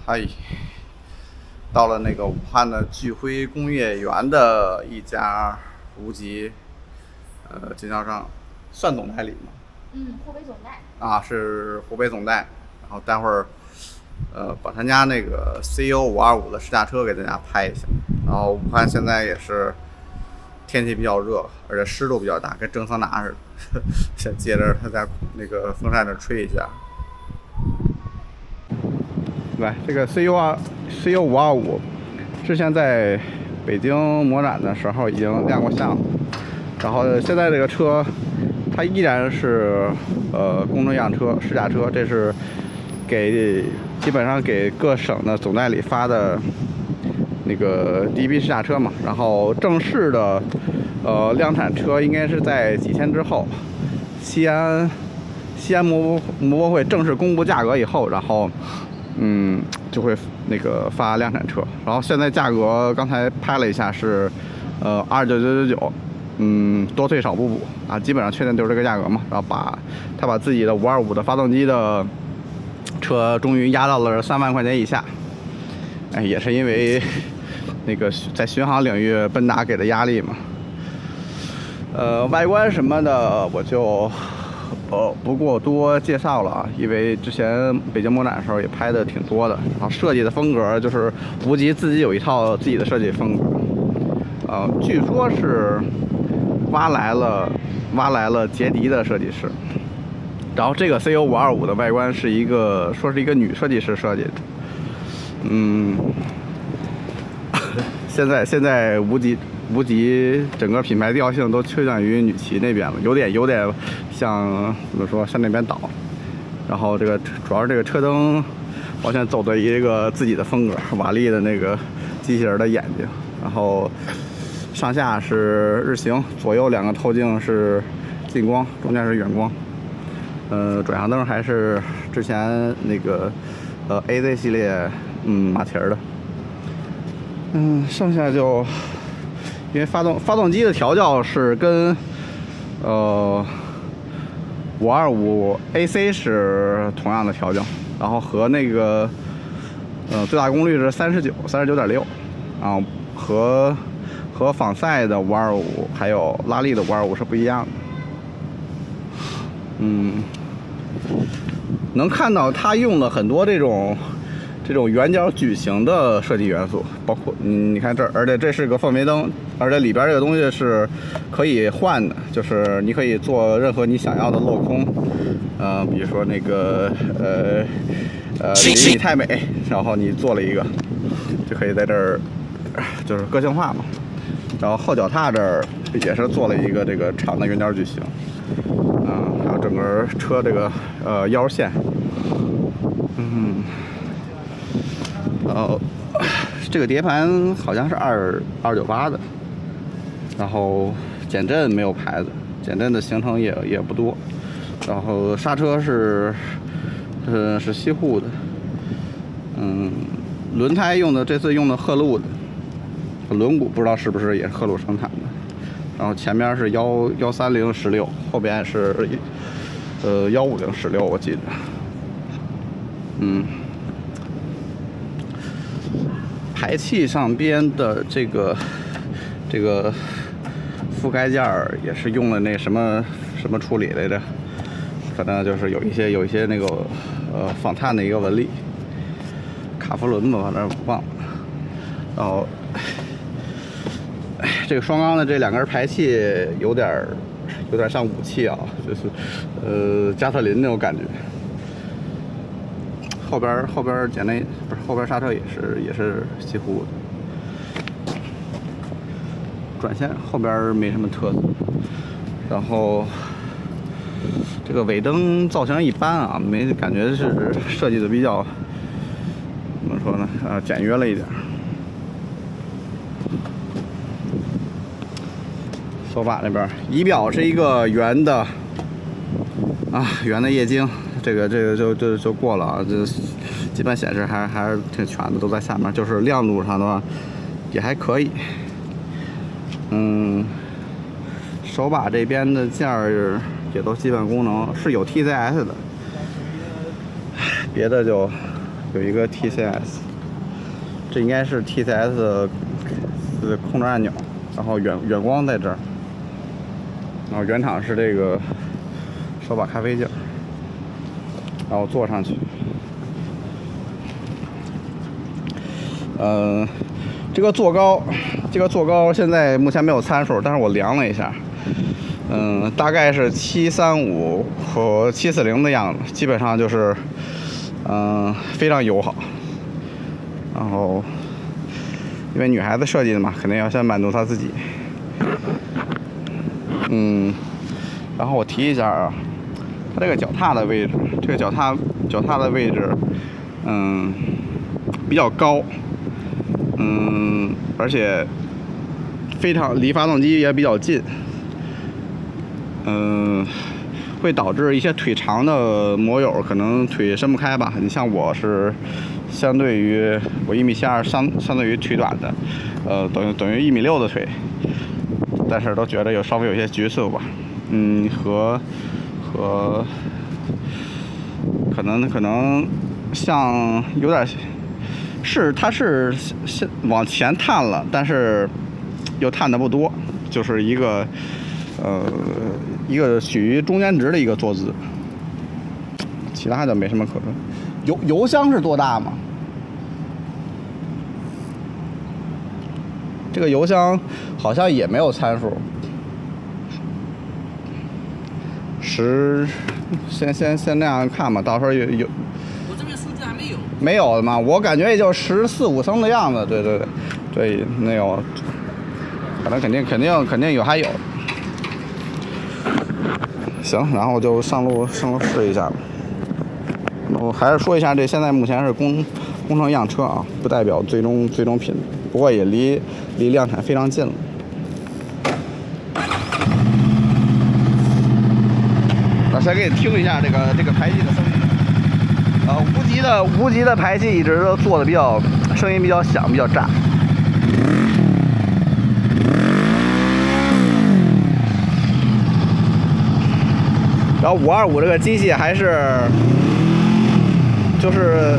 嗨，到了那个武汉的聚辉工业园的一家无极经销商，算总代理吗？湖北总代。啊，是湖北总代。然后待会儿把他家那个 CU525的试驾车给大家拍一下。然后武汉现在也是天气比较热，而且湿度比较大，跟蒸桑拿似的。先接着他家那个风扇这吹一下。来，这个 CU525，之前在北京魔展的时候已经亮过相了，然后现在这个车它依然是公证样车、试驾车，这是基本上给各省的总代理发的那个第一批试驾车嘛。然后正式的量产车应该是在几天之后，西安摩博会正式公布价格以后，然后就会那个发量产车。然后现在价格刚才拍了一下是29,999，多退少不补啊，基本上确定就是这个价格嘛。然后他把自己的525的发动机的车终于压到了3万块钱以下，也是因为那个在巡航领域奔达给的压力嘛。外观什么的我就不过多介绍了啊，因为之前北京魔展的时候也拍的挺多的。然后设计的风格就是无极自己有一套自己的设计风格，据说是挖来了捷迪的设计师。然后这个 CU525的外观是一个女设计师设计的。现在无极整个品牌调性都趋向于女骑那边了，有点像怎么说，向那边倒。然后这个主要是这个车灯完全走的一个自己的风格，瓦力的那个机器人的眼睛，然后上下是日行，左右2个透镜是近光，中间是远光。转向灯还是之前那个AZ 系列马蹄儿的。剩下就因为发动机的调教是跟525 AC 是同样的调教，然后和那个最大功率是39.6，然后和仿赛的525还有拉力的525是不一样的。能看到它用了很多这种圆角矩形的设计元素，包括你看这儿，而且这是个氛围灯，而且里边这个东西是可以换的，就是你可以做任何你想要的镂空，比如说那个你太美，然后你做了一个，就可以在这儿就是个性化嘛。然后后脚踏这儿也是做了一个这个长的圆角矩形，还有整个车这个腰线，这个碟盘好像是298的，然后减震没有牌子，减震的行程也不多，然后刹车是西护的，轮胎这次用的鹤鹿的，轮毂不知道是不是也是鹤鹿生产的，然后前面是130/16，后边是150/16，我记得，排气上边的这个覆盖件也是用了那什么处理来着，反正就是有一些那个仿碳的一个纹理，卡弗伦吧，反正忘了。然后这个双缸的这2根排气有点像武器啊，就是加特林那种感觉。后边减内不是后边刹车也是西湖的，转线后边没什么特色，然后这个尾灯造型一般啊，没感觉是设计的比较怎么说呢，简约了一点。手把那边仪表是一个圆的液晶。这个就过了啊，这基本显示还是挺全的，都在下面。就是亮度上的话也还可以。手把这边的件儿也都基本功能是有 TCS 的，别的就有一个 TCS， 这应该是 TCS 的控制按钮，然后远光在这儿，然后原厂是这个手把咖啡镜，然后坐上去。这个坐高现在目前没有参数，但是我量了一下，大概是735和740的样子，基本上就是，非常友好。然后，因为女孩子设计的嘛，肯定要先满足她自己。然后我提一下啊，它这个脚踏的位置，这个脚踏的位置，比较高。而且非常离发动机也比较近，会导致一些腿长的摩友可能腿伸不开吧。你像我是相对于我1.72米，相对于腿短的，等于1.6米的腿，但是都觉得稍微有些局促吧。和可能像有点。它是往前探了，但是又探的不多，就是一个属于中间值的一个坐姿，其他的没什么可说。油箱是多大吗？这个油箱好像也没有参数。先那样看吧，到时候有。没有的嘛，我感觉也就14、15升的样子。对，那有，可能肯定有还有。行，然后就上路试一下吧。我还是说一下，这现在目前是工程样车啊，不代表最终品，不过也离量产非常近了。我先给你听一下这个排气的声音。无极的排气一直都做的声音比较响，比较炸。然后525这个机器还是就是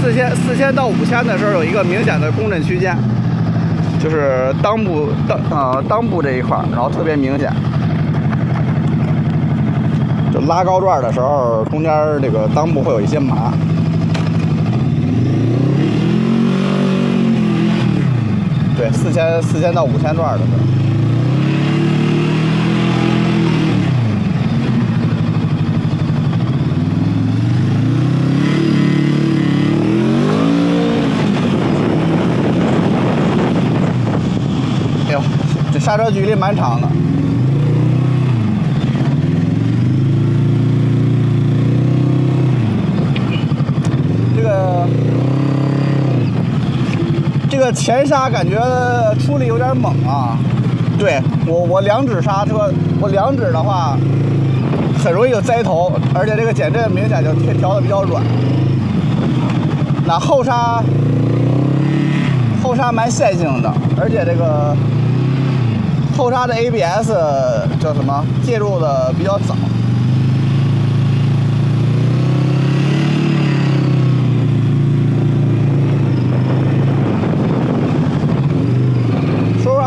4000到5000的时候有一个明显的共振区间，就是裆部这一块，然后特别明显。就拉高转的时候，中间这个裆部会有一些麻。对，4000到5000转的时候。哎呦，这刹车距离蛮长的。这个前刹感觉出力有点猛啊！对我两指刹车，我两指的话很容易就栽头，而且这个减震明显就调的比较软。那后刹蛮线性的，而且这个后刹的 ABS 叫什么介入的比较早。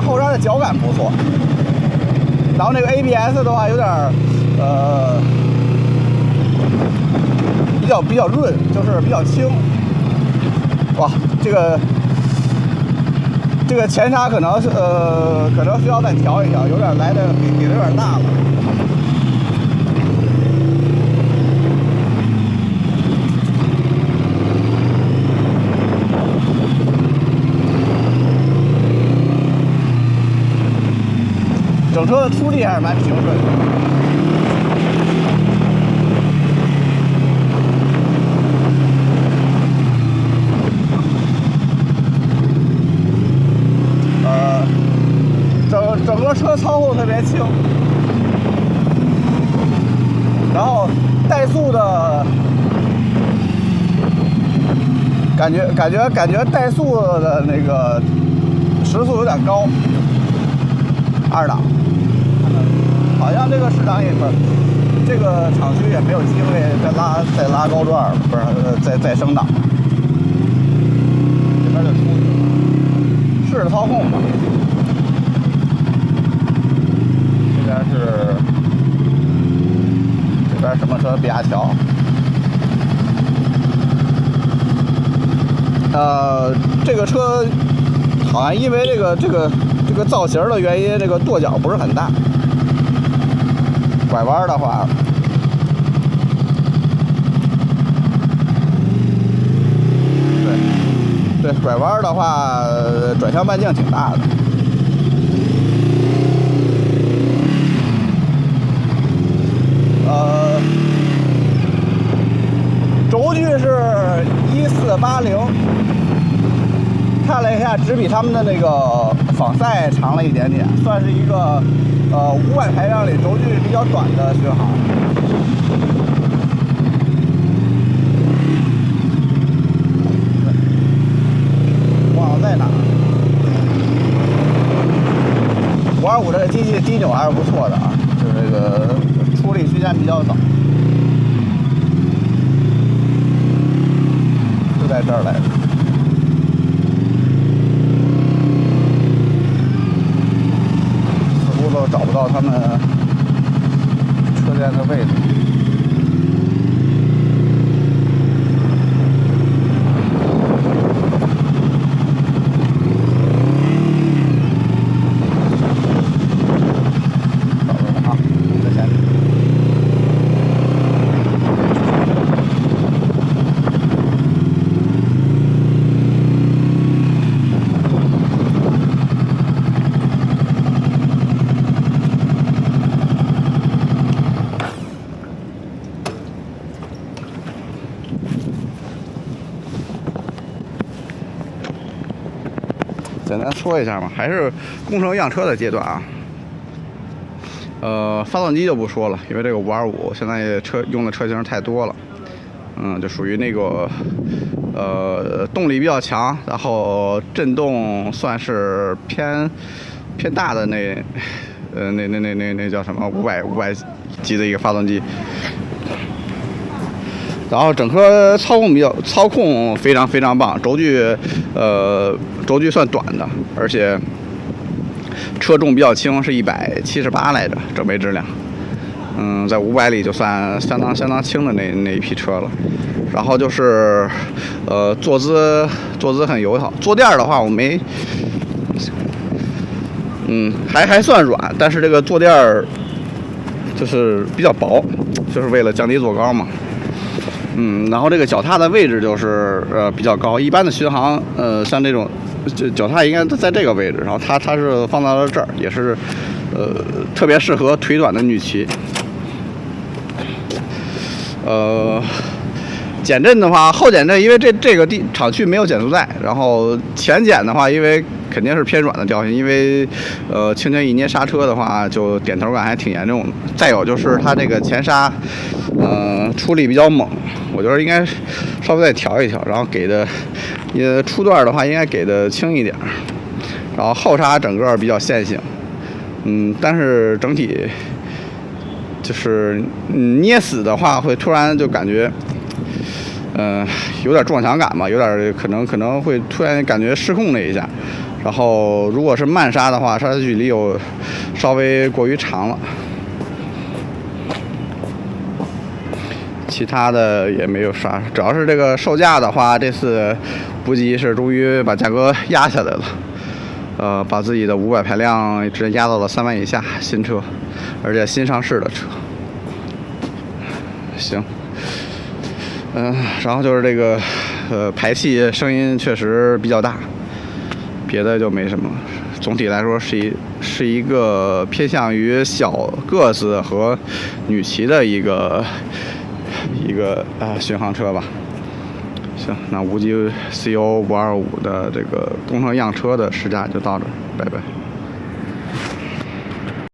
后刹的脚感不错，然后那个 ABS 的话有点比较润，就是比较轻。哇，这个前刹可能需要再调一调，有点来的给的有点大了。整车的出力还是蛮平顺的。整个车操控特别轻，然后怠速的感觉怠速的那个时速有点高，2档。好好像这个市场也不是，这个厂区也没有机会再拉高段了，不是再升档。这边就出去了，试着操控吧。这边什么车？比亚桥。这个车好像因为这个造型的原因，这个跺脚不是很大。拐弯的话，对，拐弯的话，转向半径挺大的。轴距是1480，看了一下，只比他们的那个仿赛长了一点点，算是一个500排量里轴距比较短的巡航。忘了在哪？525这个机器低扭还是不错的啊，就是这个出力区间比较早。就在这儿来着。似乎都找不到他们车间的位置。简单说一下嘛，还是工程样车的阶段啊。发动机就不说了，因为这个525现在用的车型太多了，就属于那个动力比较强，然后震动算是偏大的那叫什么500级的一个发动机。然后整颗操控非常棒，轴距算短的，而且车重比较轻，是178来着，整备质量。在500里就算相当轻的那一批车了。然后就是坐姿很友好，坐垫的话我没，还算软，但是这个坐垫就是比较薄，就是为了降低坐高嘛。然后这个脚踏的位置就是比较高，一般的巡航像这种脚踏应该在这个位置，然后它是放到了这儿，也是特别适合腿短的女骑。减震的话，后减震因为这个厂区没有减速带，然后前减的话，因为肯定是偏软的调性，因为轻轻一捏刹车的话，就点头感还挺严重的。再有就是它这个前刹，出力比较猛，我觉得应该稍微再调一调，然后给的初段的话应该给的轻一点，然后后刹整个比较线性，但是整体就是捏死的话会突然就感觉。有点撞墙感吧，有点可能会突然感觉失控了一下，然后如果是慢刹的话，刹车距离有稍微过于长了，其他的也没有啥，主要是这个售价的话，这次补给是终于把价格压下来了，把自己的500排量直接压到了3万以下，新车，而且新上市的车，行。然后就是这个，排气声音确实比较大，别的就没什么。总体来说是一个偏向于小个子和女骑的一个巡航车吧。行，那无极 CO525的这个工程样车的试驾就到这儿，拜拜。